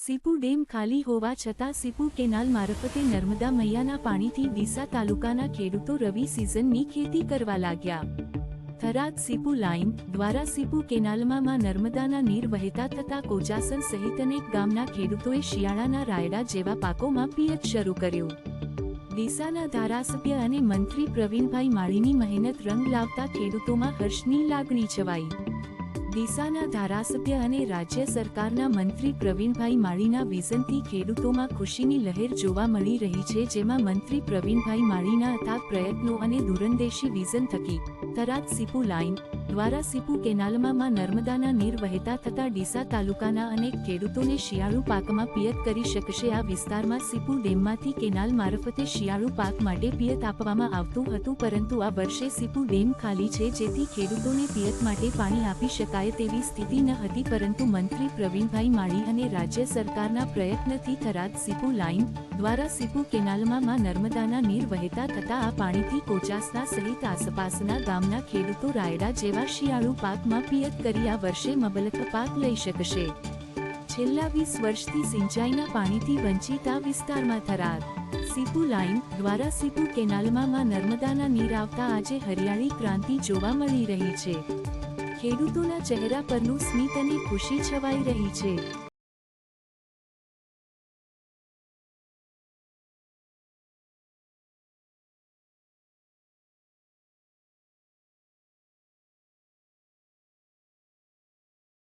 Sipu dam ખાલી હોવા છતાં સીપુ કેનાલ મારફતે નર્મદા મૈયાના પાણીથી ડીસા તાલુકાના ખેડૂતો રવિ સિઝનની ખેતી કરવા લાગ્યા। થરાદ સીપુ લાઇન દ્વારા સીપુ કેનાલમાં નર્મદાના નીર વહેતા થતા કોચાસન સહિત અનેક ગામના ખેડૂતોએ શિયાળાના રાયડા જેવા પાકોમાં પિયત શરૂ કર્યું। ડીસાના ધારાસભ્ય અને મંત્રી પ્રવીણભાઈ માળીની મહેનત રંગ લાવતા ખેડૂતોમાં હર્ષની લાગણી છવાઈ। ડીસાના ધારાસભ્ય અને રાજ્ય સરકારના મંત્રી પ્રવીણભાઈ માળીના વિઝનથી ખેડૂતોમાં ખુશીની લહેર જોવા મળી રહી છે, જેમાં મંત્રી પ્રવીણભાઈ માળીના અથાગ પ્રયત્નો અને દૂરંદેશી વિઝન થકી થરાદ સીપુ લાઇન દ્વારા સીપુ કેનાલમાં નર્મદાના નીર વહેતા થતા ડીસા તાલુકાના અનેક ખેડૂતોને શિયાળુ પાકમાં પિયત કરી શકશે। આ વિસ્તારમાં સીપુ ડેમમાંથી કેનાલ મારફતે શિયાળુ પાક માટે પિયત આપવામાં આવતું હતું, પરંતુ આ વર્ષે સીપુ ડેમ ખાલી છે, જેથી ખેડૂતોને પિયત માટે પાણી આપી શકાય તેવી સ્થિતિ ન હતી, પરંતુ મંત્રી પ્રવીણભાઈ માળી અને રાજ્ય સરકારના પ્રયત્નથી થરાદ સીપુ લાઇન દ્વારા સીપુ કેનાલમાં નર્મદાના નીર વહેતા થતા આ પાણીથી કોચાસના સહિત આસપાસના ગામના ખેડૂતો રાયડા જેવા શિયાળુ પાકમાં પિયત કરી આ વર્ષે મબલખ પાક લઈ શકશે। છેલ્લા 20 વર્ષથી સિંચાઈના પાણીથી વંચિત આ વિસ્તારમાં થરાદ સીપુ લાઇન દ્વારા સીપુ કેનાલમાં નર્મદાના નીર આવતા આજે હરિયાળી ક્રાંતિ જોવા મળી રહી છે। ખેડૂતોના ચહેરા પરનું સ્મિત અને ખુશી છવાઈ રહી છે।